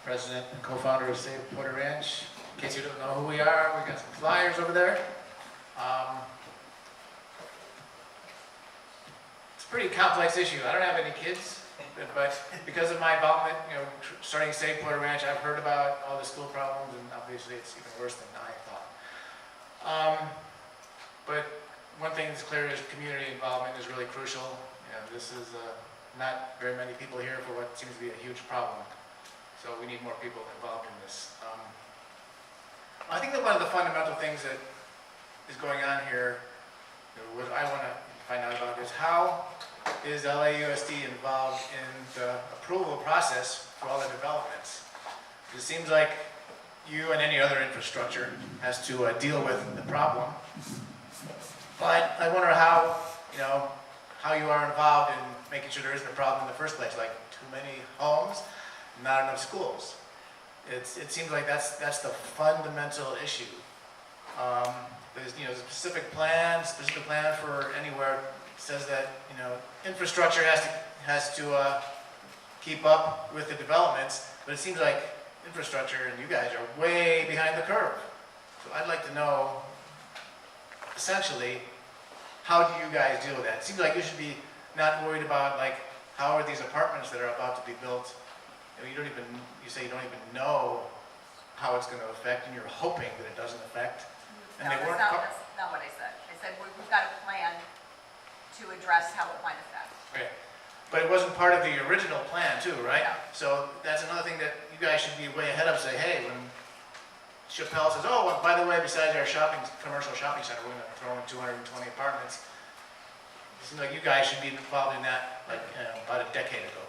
President and co-founder of Save Porter Ranch. In case you don't know who we are, we got some flyers over there. It's a pretty complex issue. I don't have any kids, but because of my involvement, starting Save Porter Ranch, I've heard about all the school problems, and obviously it's even worse than I thought. But one thing that's clear is community involvement is really crucial. This is not very many people here for what seems to be a huge problem. So we need more people involved in this. I think that one of the fundamental things that is going on here, what I want to find out about is how is LAUSD involved in the approval process for all the developments? It seems like you and any other infrastructure has to deal with the problem. But I wonder how you are involved in making sure there isn't a problem in the first place, like too many homes, not enough schools. It seems like that's the fundamental issue. There's a specific plan for anywhere says that infrastructure has to keep up with the developments, but it seems like infrastructure and you guys are way behind the curve. So I'd like to know essentially, how do you guys deal with that? It seems like you should be not worried about how are these apartments that are about to be built. You say you don't even know how it's going to affect, and you're hoping that it doesn't affect. And no, that's not what I said. I said we've got a plan to address how it might affect. Okay. But it wasn't part of the original plan too, right? No. So that's another thing that you guys should be way ahead of. Say, hey, when Chappelle says, oh, well, by the way, besides our commercial shopping center, we're going to throw in 220 apartments. It seems like you guys should be involved in that about a decade ago.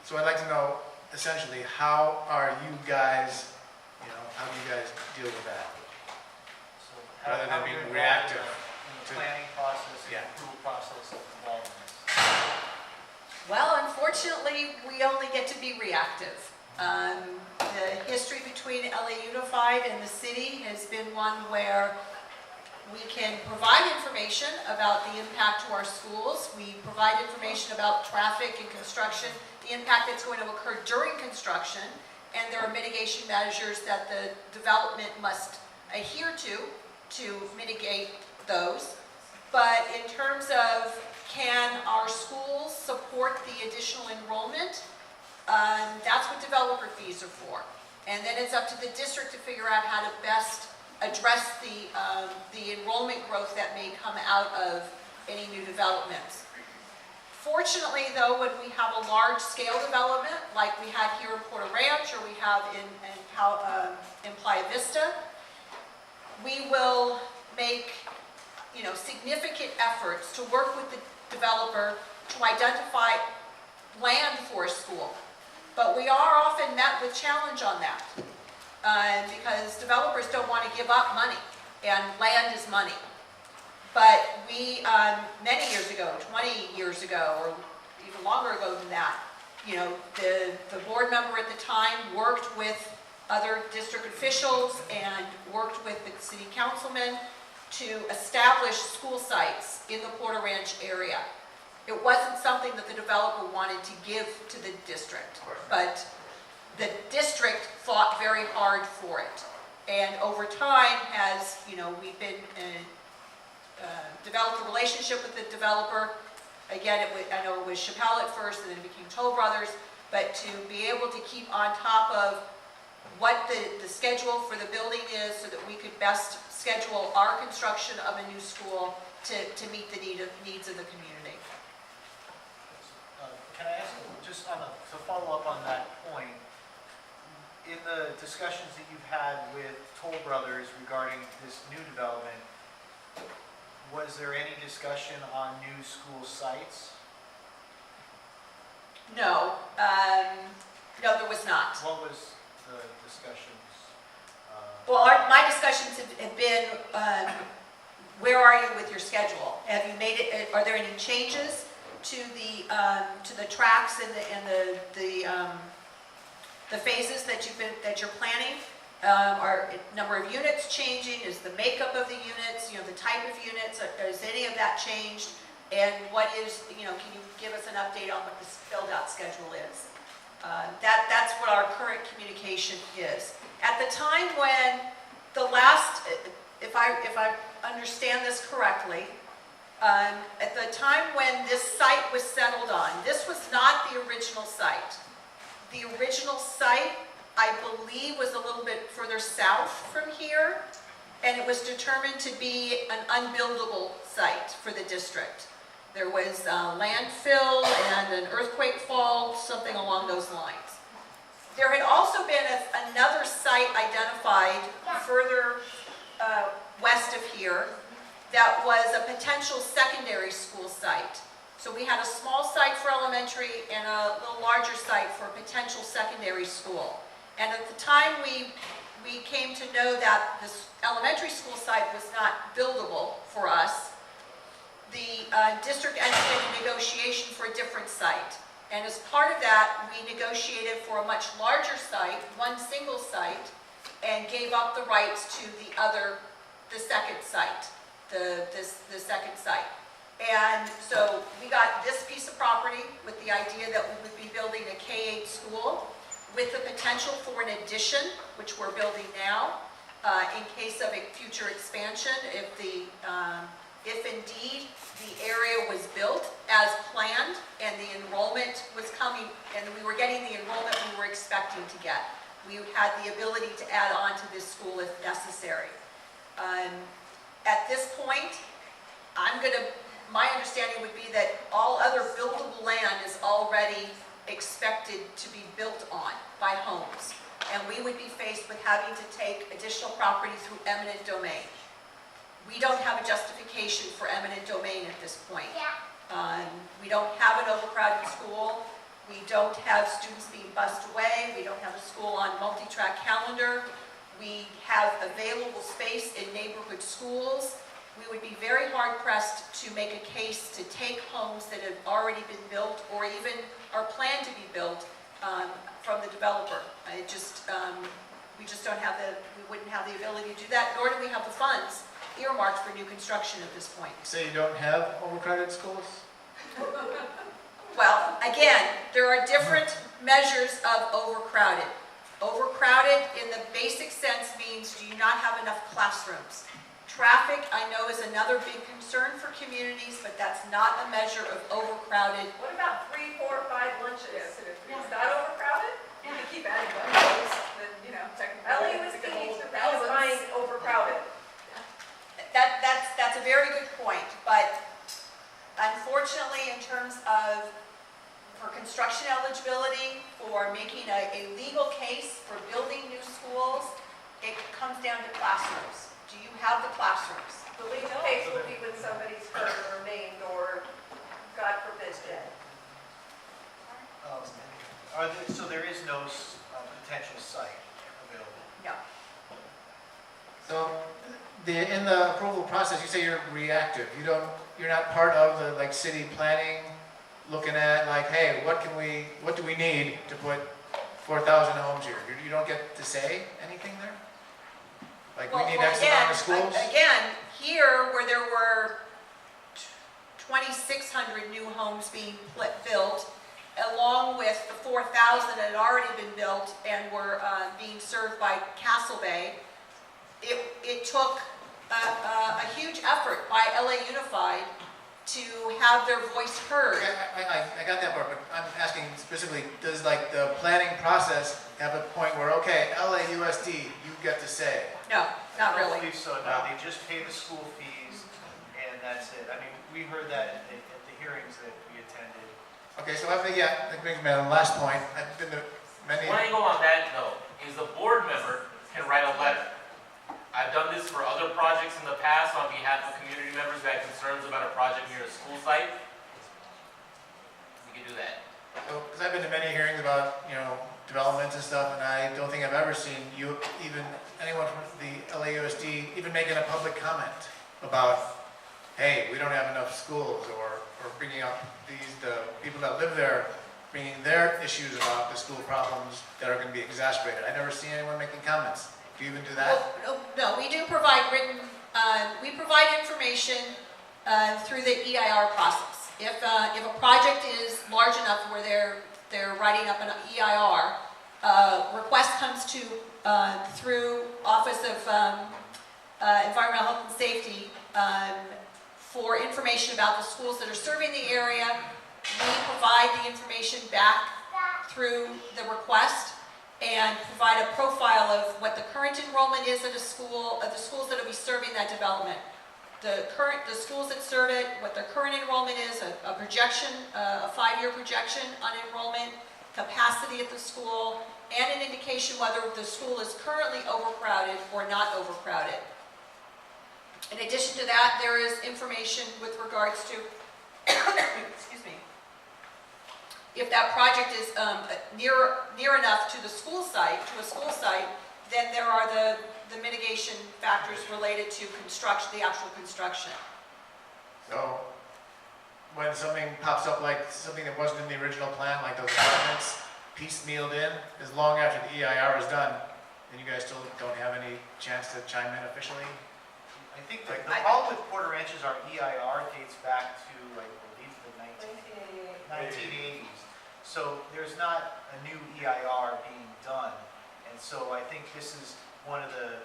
So I'd like to know, essentially, how are you guys, how do you guys deal with that? So rather than being involved reactive in the planning process and Yeah. approval process of developments. Well, unfortunately, we only get to be reactive. The history between LA Unified and the city has been one where we can provide information about the impact to our schools. We provide information about traffic and construction, the impact that's going to occur during construction, and there are mitigation measures that the development must adhere to mitigate those. But in terms of can our schools support the additional enrollment, that's what developer fees are for. And then it's up to the district to figure out how to best address the enrollment growth that may come out of any new developments. Fortunately, though, when we have a large-scale development, like we had here in Porter Ranch or we have in Playa Vista, we will make significant efforts to work with the developer to identify land for a school. But we are often met with challenge on that because developers don't want to give up money, and land is money. But we, many years ago, 20 years ago, or even longer ago than that, the board member at the time worked with other district officials and worked with the city councilman to establish school sites in the Porter Ranch area. It wasn't something that the developer wanted to give to the district, but the district fought very hard for it. And over time, as we've been developed a relationship with the developer. Again, I know it was Chappelle at first, and then it became Toll Brothers. But to be able to keep on top of what the schedule for the building is, so that we could best schedule our construction of a new school to meet the needs of the community. Can I ask, just to follow up on that point, in the discussions that you've had with Toll Brothers regarding this new development, was there any discussion on new school sites? No, no, there was not. What was the discussions? Well, my discussions have been, where are you with your schedule? Have you made it? Are there any changes to the tracks and the phases that you're planning? Are number of units changing? Is the makeup of the units, the type of units, is any of that changed? And what is, can you give us an update on what the build-out schedule is? That's what our current communication is. At the time when the last, if I understand this correctly, at the time when this site was settled on, this was not the original site. The original site, I believe, was a little bit further south from here, and it was determined to be an unbuildable site for the district. There was landfill and an earthquake fault, something along those lines. There had also been another site identified further west of here that was a potential secondary school site. So we had a small site for elementary and a little larger site for a potential secondary school. And at the time we came to know that this elementary school site was not buildable for us, the district entered into negotiation for a different site. And as part of that, we negotiated for a much larger site, one single site, and gave up the rights to the second site, the second site. And so we got this piece of property with the idea that we would be building a K-8 school with the potential for an addition, which we're building now, in case of a future expansion, if indeed the area was built as planned and the enrollment was coming, and we were getting the enrollment we were expecting to get. We had the ability to add on to this school if necessary. At this point, my understanding would be that all other buildable land is already expected to be built on by homes. And we would be faced with having to take additional property through eminent domain. We don't have a justification for eminent domain at this point. We don't have an overcrowded school. We don't have students being bussed away. We don't have a school on multi-track calendar. We have available space in neighborhood schools. We would be very hard-pressed to make a case to take homes that have already been built or even are planned to be built from the developer. We just don't have we wouldn't have the ability to do that, nor do we have the funds earmarked for new construction at this point. You say you don't have overcrowded schools? Well, again, there are different measures of overcrowded. Overcrowded in the basic sense means do you not have enough classrooms? Traffic, I know, is another big concern for communities, but that's not a measure of overcrowded. What about 3, 4, 5 lunches? Is that overcrowded? You can keep adding lunches, then, technically. LAUSD needs to redefine overcrowded. That's a very good point, but unfortunately, in terms of for construction eligibility, for making a legal case for building new schools, it comes down to classrooms. Do you have the classrooms? The legal case would be when somebody's hurt or maimed or, God forbid, dead. So there is no potential site available? No. So, in the approval process, you say you're reactive. You're not part of the city planning, looking at hey, what do we need to put 4,000 homes here? You don't get to say anything there? We need X amount of schools? Again, here where there were 2,600 new homes being built, along with the 4,000 that had already been built and were being served by Castle Bay, it took a huge effort by LA Unified to have their voice heard. I got that part, but I'm asking specifically, does the planning process have a point where, okay, LAUSD, you get to say? No, not I don't really. believe so, no. They just pay the school fees, and that's it. I mean, we heard that at the hearings that we attended. Okay, so that brings me to the last point. I've been to many... One angle on that, though, is the board member can write a letter. I've done this for other projects in the past on behalf of community members who had concerns about a project near a school site. We can do that. Because I've been to many hearings about, developments and stuff, and I don't think I've ever seen anyone from the LAUSD even making a public comment about, hey, we don't have enough schools, or bringing up the people that live there, bringing their issues about the school problems that are going to be exacerbated. I never see anyone making comments. Do you even do that? No, we do provide we provide information through the EIR process. If a project is large enough where they're writing up an EIR, request comes to, through Office of Environmental Health and Safety, for information about the schools that are serving the area. We provide the information back through the request and provide a profile of what the current enrollment is at a school, of the schools that will be serving that development. The schools that serve it, what their current enrollment is, a projection, a 5-year projection on enrollment, capacity at the school, and an indication whether the school is currently overcrowded or not overcrowded. In addition to that, there is information with regards to, excuse me, if that project is near enough to the school site, then there are the mitigation factors related to construction, the actual construction. So when something pops up like something that wasn't in the original plan, like those apartments piecemealed in, as long after the EIR is done, then you guys still don't have any chance to chime in officially? I think the problem with Porter Ranch is our EIR dates back to, I believe, the 1980s. So there's not a new EIR being done. And so I think this is one of the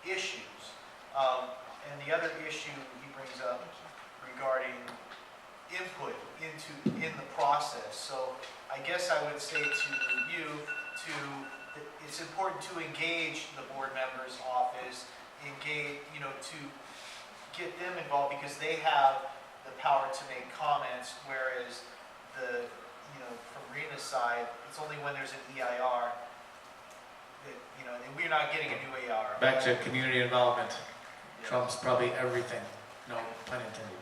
issues. And the other issue he brings up regarding input in the process. So I guess I would say to you, it's important to engage the board member's office, engage, to get them involved because they have the power to make comments, whereas from Rena's side, it's only when there's an EIR that, and we're not getting a new EIR. Back to community involvement. Trumps probably everything. No pun intended.